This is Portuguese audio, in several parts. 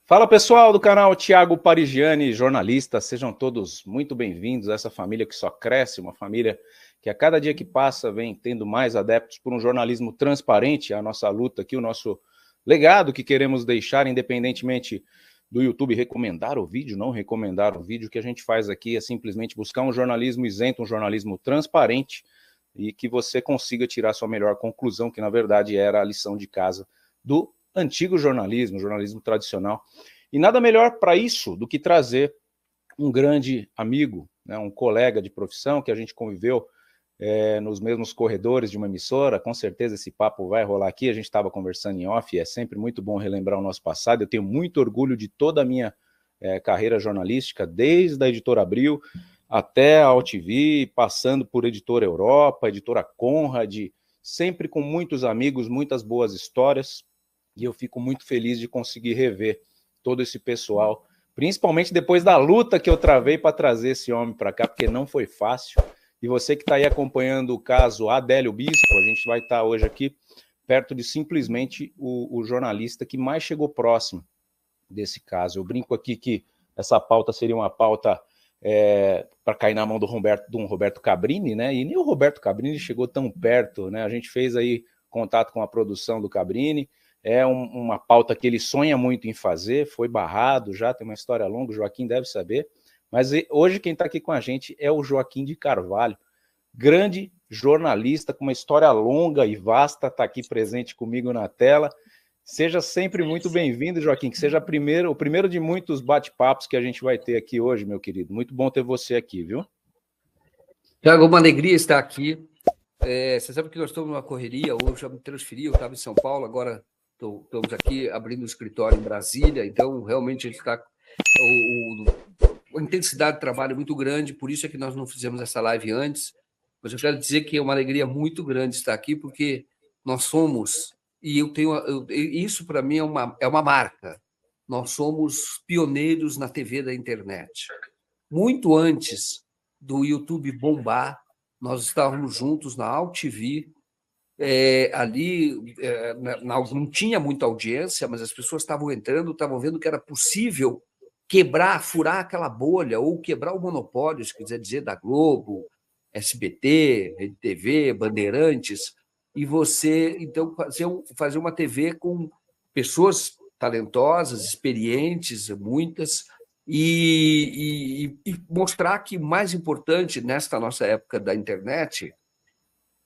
Fala pessoal do canal Thiago Parigiani, jornalista, sejam todos muito bem-vindos a essa família que só cresce, uma família que a cada dia que passa vem tendo mais adeptos por um jornalismo transparente, a nossa luta aqui, o nosso legado que queremos deixar, independentemente do YouTube recomendar o vídeo, não recomendar o vídeo, o que a gente faz aqui é simplesmente buscar um jornalismo isento, um jornalismo transparente e que você consiga tirar sua melhor conclusão, que na verdade era a lição de casa do antigo jornalismo, jornalismo tradicional. E nada melhor para isso do que trazer um grande amigo, né, um colega de profissão que a gente conviveu nos mesmos corredores de uma emissora. Com certeza esse papo vai rolar aqui, a gente estava conversando em off, e é sempre muito bom relembrar o nosso passado. Eu tenho muito orgulho de toda a minha carreira jornalística, desde a Editora Abril até a AltV, passando por Editora Europa, Editora Conrad, sempre com muitos amigos, muitas boas histórias. E eu fico muito feliz de conseguir rever todo esse pessoal, principalmente depois da luta que eu travei para trazer esse homem para cá, porque não foi fácil. E você que está aí acompanhando o caso Adélio Bispo, a gente vai estar hoje aqui perto de simplesmente o jornalista que mais chegou próximo desse caso. Eu brinco aqui que essa pauta seria uma pauta para cair na mão do Roberto Cabrini, né? E nem o Roberto Cabrini chegou tão perto, né? A gente fez aí contato com a produção do Cabrini. É uma pauta que ele sonha muito em fazer, foi barrado já, tem uma história longa, o Joaquim deve saber, mas hoje quem está aqui com a gente é o Joaquim de Carvalho, grande jornalista com uma história longa e vasta, está aqui presente comigo na tela. Seja sempre muito bem-vindo, Joaquim, que seja o primeiro de muitos bate-papos que a gente vai ter aqui hoje, meu querido. Muito bom ter você aqui, viu? Tiago, uma alegria estar aqui. Você sabe que nós estamos numa correria, hoje eu já me transferi, eu estava em São Paulo, agora estamos aqui abrindo um escritório em Brasília, então realmente a gente está... A intensidade de trabalho é muito grande, por isso é que nós não fizemos essa live antes, mas eu quero dizer que é uma alegria muito grande estar aqui, porque nós somos, e isso para mim é uma marca, nós somos pioneiros na TV da internet. Muito antes do YouTube bombar, nós estávamos juntos na AltV, ali não tinha muita audiência, mas as pessoas estavam entrando, estavam vendo que era possível furar aquela bolha, ou quebrar o monopólio, se quiser dizer, da Globo, SBT, Rede TV, Bandeirantes, e você, então, fazer uma TV com pessoas talentosas, experientes, muitas, e mostrar que o mais importante nesta nossa época da internet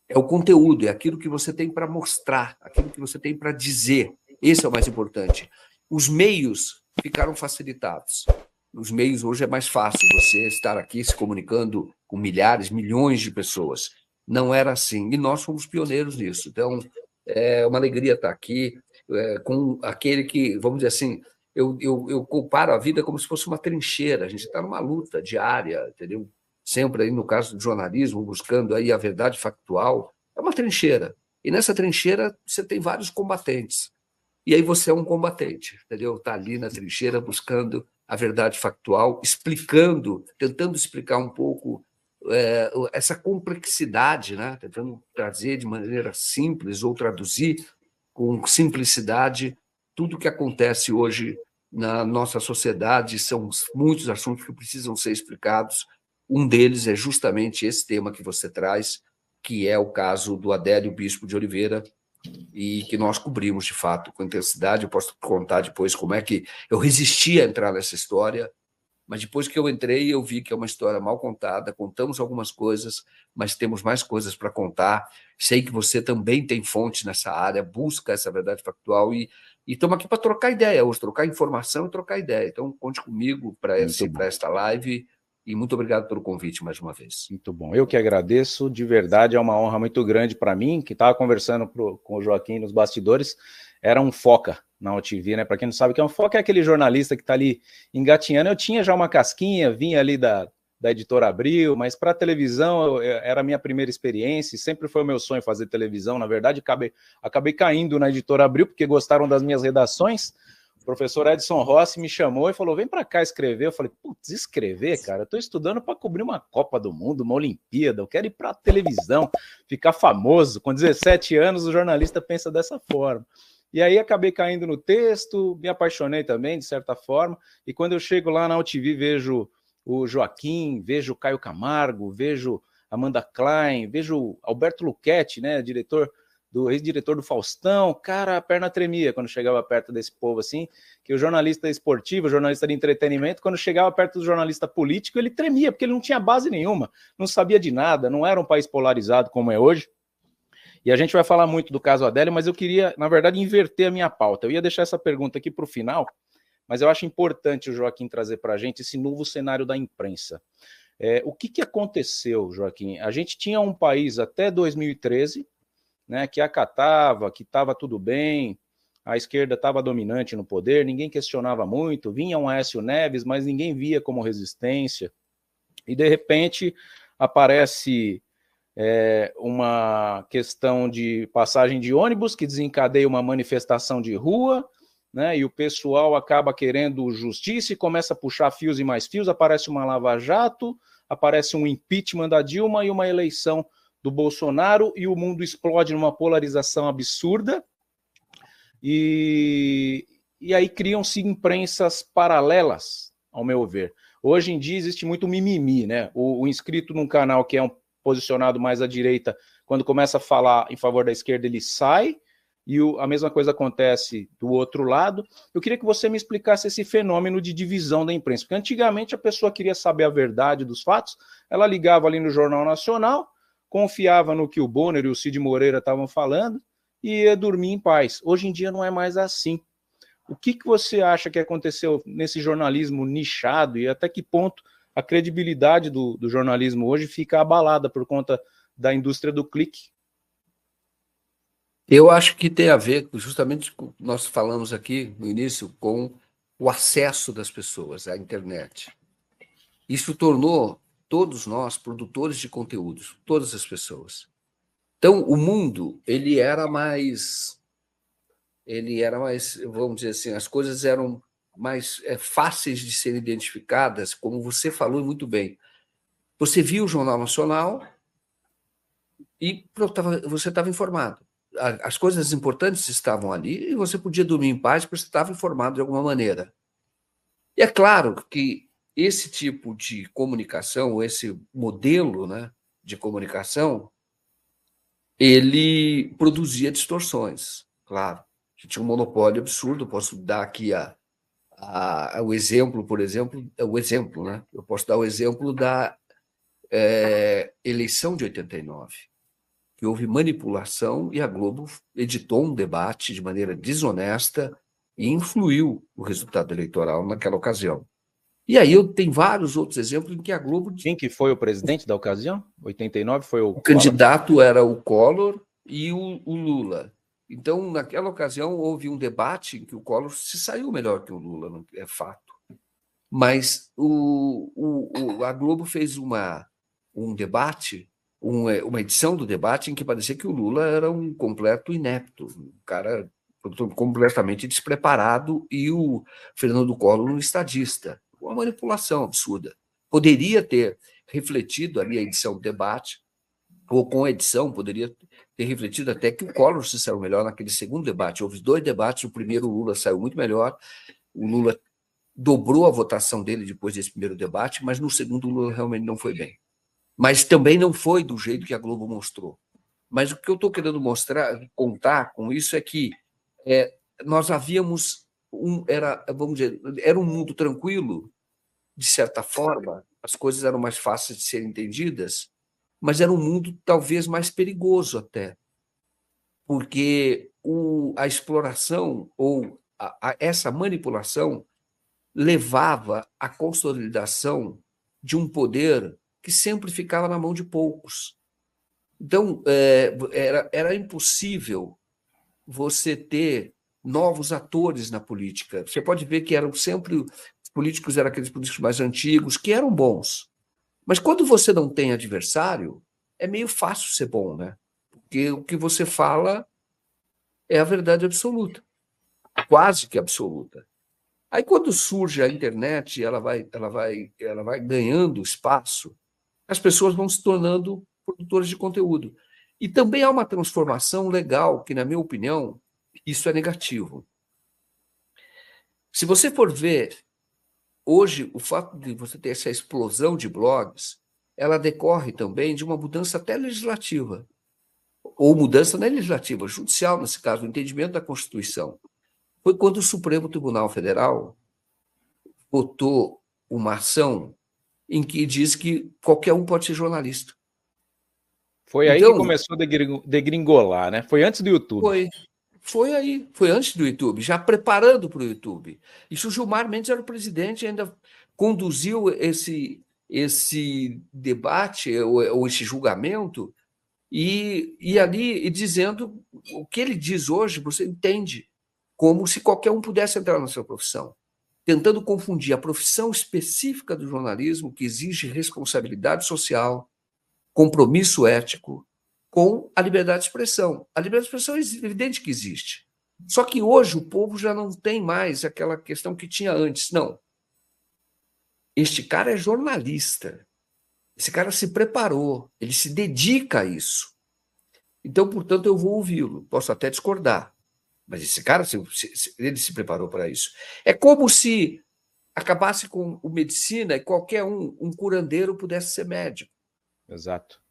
é o conteúdo, é aquilo que você tem para mostrar, aquilo que você tem para dizer. Esse é o mais importante. Os meios ficaram facilitados. Os meios hoje é mais fácil você estar aqui se comunicando com milhares, milhões de pessoas. Não era assim, e nós fomos pioneiros nisso. Então, é uma alegria estar aqui com aquele que, vamos dizer assim, eu comparo a vida como se fosse uma trincheira. A gente está numa luta diária, entendeu? Sempre aí no caso do jornalismo, buscando aí a verdade factual, é uma trincheira. E nessa trincheira você tem vários combatentes. E aí você é um combatente, entendeu? Está ali na trincheira buscando a verdade factual, tentando explicar um pouco essa complexidade, né? Tentando trazer de maneira simples ou traduzir com simplicidade tudo o que acontece hoje na nossa sociedade. São muitos assuntos que precisam ser explicados. Um deles é justamente esse tema que você traz, que é o caso do Adélio Bispo de Oliveira, e que nós cobrimos, de fato, com intensidade. Eu posso contar depois como é que eu resisti a entrar nessa história, mas depois que eu entrei, eu vi que é uma história mal contada, contamos algumas coisas, mas temos mais coisas para contar. Sei que você também tem fonte nessa área, busca essa verdade factual, e estamos aqui para trocar ideia hoje, trocar informação e trocar ideia. Então, conte comigo para esta live. E muito obrigado pelo convite mais uma vez. Muito bom. Eu que agradeço, de verdade, é uma honra muito grande para mim, que estava conversando com o Joaquim nos bastidores, era um foca na AltV, né? Para quem não sabe o que é um foca, é aquele jornalista que está ali engatinhando. Eu tinha já uma casquinha, vinha ali da Editora Abril, mas para televisão era a minha primeira experiência, e sempre foi o meu sonho fazer televisão. Na verdade, acabei caindo na Editora Abril, porque gostaram das minhas redações. O professor Edson Rossi me chamou e falou, vem para cá escrever. Eu falei, putz, escrever, cara? Eu estou estudando para cobrir uma Copa do Mundo, uma Olimpíada, eu quero ir para a televisão, ficar famoso. Com 17 anos, o jornalista pensa dessa forma. E aí acabei caindo no texto, me apaixonei também, de certa forma, e quando eu chego lá na UTV, vejo o Joaquim, vejo o Caio Camargo, vejo Amanda Klein, vejo Alberto Luchetti, né, ex-diretor do Faustão, cara, a perna tremia quando chegava perto desse povo, assim, que o jornalista esportivo, o jornalista de entretenimento, quando chegava perto do jornalista político, ele tremia, porque ele não tinha base nenhuma, não sabia de nada, não era um país polarizado como é hoje. E a gente vai falar muito do caso Adélio, mas eu queria, na verdade, inverter a minha pauta. Eu ia deixar essa pergunta aqui para o final, mas eu acho importante o Joaquim trazer para a gente esse novo cenário da imprensa. O que aconteceu, Joaquim? A gente tinha um país até 2013, né, que acatava, que estava tudo bem, a esquerda estava dominante no poder, ninguém questionava muito, vinha um Aécio Neves, mas ninguém via como resistência, e de repente aparece uma questão de passagem de ônibus que desencadeia uma manifestação de rua, né, e o pessoal acaba querendo justiça e começa a puxar fios e mais fios, aparece uma lava-jato, aparece um impeachment da Dilma e uma eleição do Bolsonaro, e o mundo explode numa polarização absurda, e aí criam-se imprensas paralelas, ao meu ver. Hoje em dia existe muito mimimi, né? O inscrito num canal que é posicionado mais à direita, quando começa a falar em favor da esquerda, ele sai, e a mesma coisa acontece do outro lado. Eu queria que você me explicasse esse fenômeno de divisão da imprensa, porque antigamente a pessoa queria saber a verdade dos fatos, ela ligava ali no Jornal Nacional, confiava no que o Bonner e o Cid Moreira estavam falando e ia dormir em paz. Hoje em dia não é mais assim. O que você acha que aconteceu nesse jornalismo nichado e até que ponto a credibilidade do jornalismo hoje fica abalada por conta da indústria do clique? Eu acho que tem a ver, justamente, com o que nós falamos aqui no início, com o acesso das pessoas à internet. Isso tornou todos nós produtores de conteúdos, todas as pessoas. Então, o mundo, ele era mais, vamos dizer assim, as coisas eram mais fáceis de serem identificadas, como você falou muito bem. Você via o Jornal Nacional e você estava informado. As coisas importantes estavam ali e você podia dormir em paz porque você estava informado de alguma maneira. E é claro que esse tipo de comunicação, esse modelo, né, de comunicação, ele produzia distorções, claro. Você tinha um monopólio absurdo. Posso dar aqui o exemplo, por exemplo, né? Eu posso dar o exemplo da eleição de 89, que houve manipulação e a Globo editou um debate de maneira desonesta e influiu o resultado eleitoral naquela ocasião. E aí eu tenho vários outros exemplos em que a Globo... Quem que foi o presidente da ocasião? 89 foi o candidato era o Collor e o Lula. Então, naquela ocasião, houve um debate em que o Collor se saiu melhor que o Lula, é fato. Mas a Globo fez um debate, uma edição do debate em que parecia que o Lula era um completo inepto, um cara completamente despreparado, e o Fernando Collor um estadista. Uma manipulação absurda. Poderia ter refletido ali a edição do debate, ou com a edição, poderia ter refletido até que o Collor se saiu melhor naquele segundo debate. Houve 2 debates, o primeiro o Lula saiu muito melhor, o Lula dobrou a votação dele depois desse primeiro debate, mas no segundo o Lula realmente não foi bem. Mas também não foi do jeito que a Globo mostrou. Mas o que eu estou querendo contar com isso é que nós havíamos vamos dizer, era um mundo tranquilo, de certa forma, as coisas eram mais fáceis de serem entendidas, mas era um mundo talvez mais perigoso até, porque a exploração ou essa manipulação levava à consolidação de um poder que sempre ficava na mão de poucos. Então, era impossível você ter novos atores na política. Você pode ver que eram sempre... Os políticos eram aqueles políticos mais antigos, que eram bons. Mas quando você não tem adversário, é meio fácil ser bom, né? Porque o que você fala é a verdade absoluta, quase que absoluta. Aí, quando surge a internet, ela vai ganhando espaço, as pessoas vão se tornando produtores de conteúdo. E também há uma transformação legal, que, na minha opinião, Isso é negativo. Se você for ver, hoje, o fato de você ter essa explosão de blogs, ela decorre também de uma mudança até legislativa, ou mudança não é legislativa, judicial, nesse caso, o entendimento da Constituição. Foi quando o Supremo Tribunal Federal votou uma ação em que diz que qualquer um pode ser jornalista. Foi aí que começou a degringolar, né? Foi antes do YouTube. Foi aí, foi antes do YouTube, já preparando para o YouTube. Isso o Gilmar Mendes era o presidente, ainda conduziu esse debate, ou esse julgamento, e ali e dizendo o que ele diz hoje, você entende, como se qualquer um pudesse entrar na sua profissão, tentando confundir a profissão específica do jornalismo, que exige responsabilidade social, compromisso ético, com a liberdade de expressão. A liberdade de expressão é evidente que existe. Só que hoje o povo já não tem mais aquela questão que tinha antes. Não. Este cara é jornalista. Esse cara se preparou, ele se dedica a isso. Então, portanto, eu vou ouvi-lo. Posso até discordar, mas esse cara, ele se preparou para isso. É como se acabasse com a medicina e qualquer um curandeiro pudesse ser médico. Exato.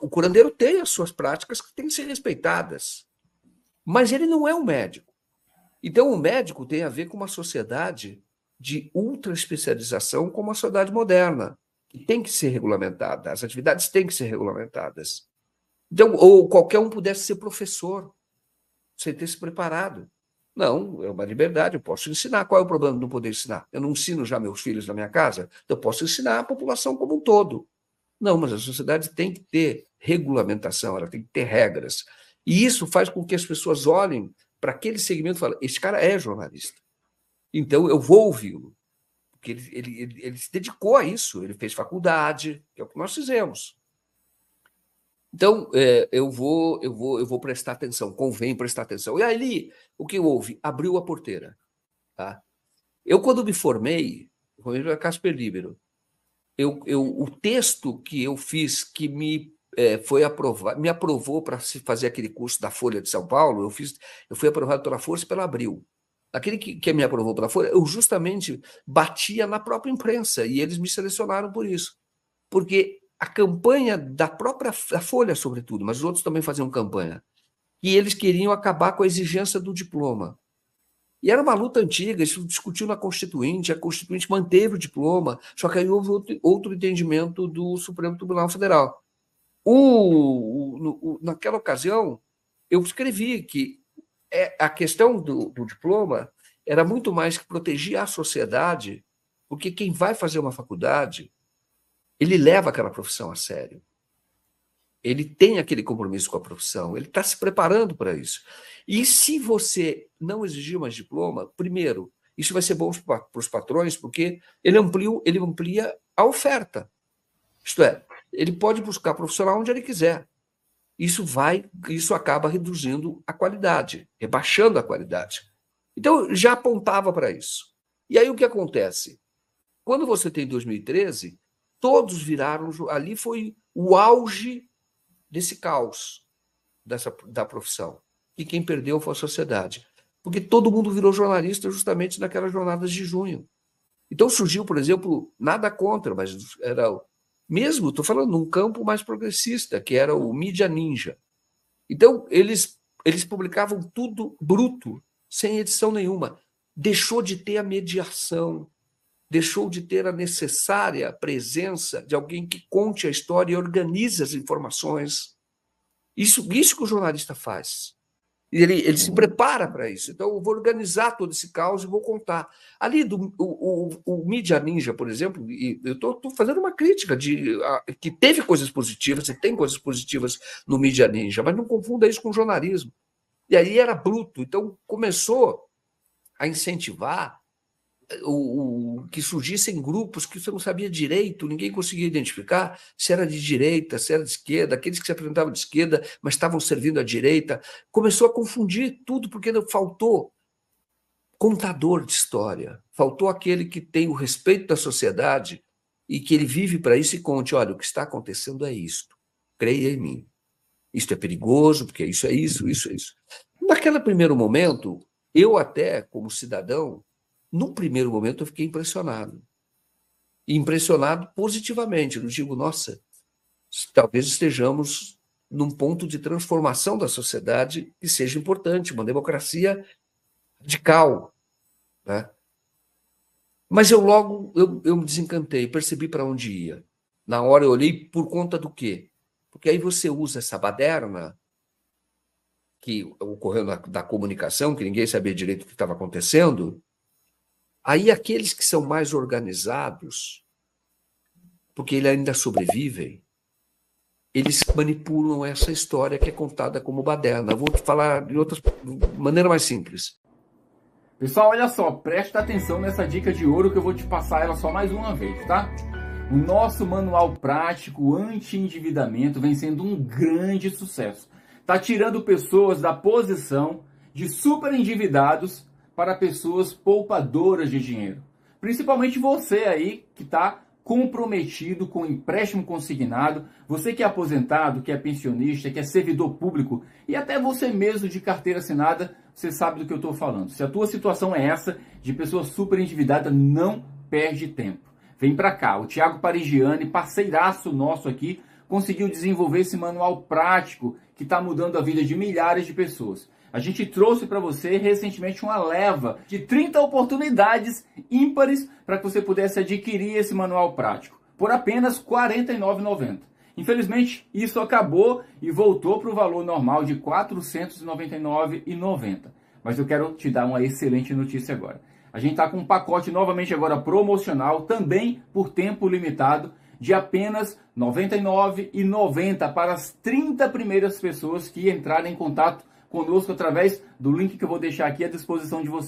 O curandeiro tem as suas práticas que têm que ser respeitadas, mas ele não é um médico. Então, o médico tem a ver com uma sociedade de ultra especialização como a sociedade moderna, que tem que ser regulamentada, as atividades têm que ser regulamentadas. Então, ou qualquer um pudesse ser professor, sem ter se preparado. Não, é uma liberdade, eu posso ensinar. Qual é o problema de não poder ensinar? Eu não ensino já meus filhos na minha casa, então eu posso ensinar a população como um todo. Não, mas a sociedade tem que ter regulamentação, ela tem que ter regras. E isso faz com que as pessoas olhem para aquele segmento e falem, esse cara é jornalista. Então, eu vou ouvi-lo. Porque ele se dedicou a isso, ele fez faculdade, que é o que nós fizemos. Então, eu vou prestar atenção, convém prestar atenção. E ali, o que houve? Abriu a porteira. Tá? Eu, quando me formei para Casper Libero, o texto que eu fiz, que me aprovou para se fazer aquele curso da Folha de São Paulo, eu fui aprovado pela Força e pela Abril. Aquele que me aprovou pela Folha, eu justamente batia na própria imprensa, e eles me selecionaram por isso. Porque a campanha da própria Folha, sobretudo, mas os outros também faziam campanha, e eles queriam acabar com a exigência do diploma. E era uma luta antiga, isso discutiu na Constituinte, a Constituinte manteve o diploma, só que aí houve outro entendimento do Supremo Tribunal Federal. Naquela ocasião, eu escrevi que a questão do diploma era muito mais que proteger a sociedade, porque quem vai fazer uma faculdade, ele leva aquela profissão a sério. Ele tem aquele compromisso com a profissão, ele está se preparando para isso. E se você não exigir mais diploma, primeiro, isso vai ser bom para os patrões, porque ele amplia a oferta. Isto é, ele pode buscar profissional onde ele quiser. Isso acaba reduzindo a qualidade, rebaixando a qualidade. Então, já apontava para isso. E aí o que acontece? Quando você tem 2013, todos viraram... Ali foi o auge desse caos da profissão. E quem perdeu foi a sociedade. Porque todo mundo virou jornalista justamente naquelas jornadas de junho. Então surgiu, por exemplo, nada contra, mas era mesmo, estou falando num campo mais progressista, que era o Mídia Ninja. Então, eles publicavam tudo bruto, sem edição nenhuma. Deixou de ter a mediação, deixou de ter a necessária presença de alguém que conte a história e organize as informações. Isso que o jornalista faz. Ele se prepara para isso. Então, eu vou organizar todo esse caos e vou contar. Ali, o Mídia Ninja, por exemplo, e eu estou fazendo uma crítica que teve coisas positivas, e tem coisas positivas no Mídia Ninja, mas não confunda isso com jornalismo. E aí era bruto. Então, começou a incentivar que surgissem grupos que você não sabia direito, ninguém conseguia identificar se era de direita, se era de esquerda, aqueles que se apresentavam de esquerda, mas estavam servindo à direita. Começou a confundir tudo, porque faltou contador de história, faltou aquele que tem o respeito da sociedade e que ele vive para isso e conte, olha, o que está acontecendo é isto, creia em mim. Isto é perigoso, porque isso é isso, isso é isso. Naquele primeiro momento, eu até, como cidadão, no primeiro momento eu fiquei impressionado. E impressionado positivamente. Eu digo, nossa, talvez estejamos num ponto de transformação da sociedade que seja importante, uma democracia radical, né? Mas eu me desencantei, percebi para onde ia. Na hora eu olhei por conta do quê? Porque aí você usa essa baderna que ocorreu da comunicação, que ninguém sabia direito o que estava acontecendo. Aí aqueles que são mais organizados, porque eles ainda sobrevivem, eles manipulam essa história que é contada como baderna. Eu vou te falar de maneira mais simples. Pessoal, olha só, presta atenção nessa dica de ouro que eu vou te passar ela só mais uma vez, tá? O nosso manual prático anti-endividamento vem sendo um grande sucesso. Tá tirando pessoas da posição de super endividados para pessoas poupadoras de dinheiro. Principalmente você aí que está comprometido com empréstimo consignado, você que é aposentado, que é pensionista, que é servidor público e até você mesmo de carteira assinada, você sabe do que eu estou falando. Se a tua situação é essa, de pessoa super endividada, não perde tempo. Vem para cá, o Thiago Parigiani, parceiraço nosso aqui, conseguiu desenvolver esse manual prático que está mudando a vida de milhares de pessoas. A gente trouxe para você recentemente uma leva de 30 oportunidades ímpares para que você pudesse adquirir esse manual prático por apenas R$ 49,90. Infelizmente, isso acabou e voltou para o valor normal de R$ 499,90. Mas eu quero te dar uma excelente notícia agora. A gente está com um pacote novamente agora promocional, também por tempo limitado, de apenas R$ 99,90 para as 30 primeiras pessoas que entrarem em contato conosco através do link que eu vou deixar aqui à disposição de vocês.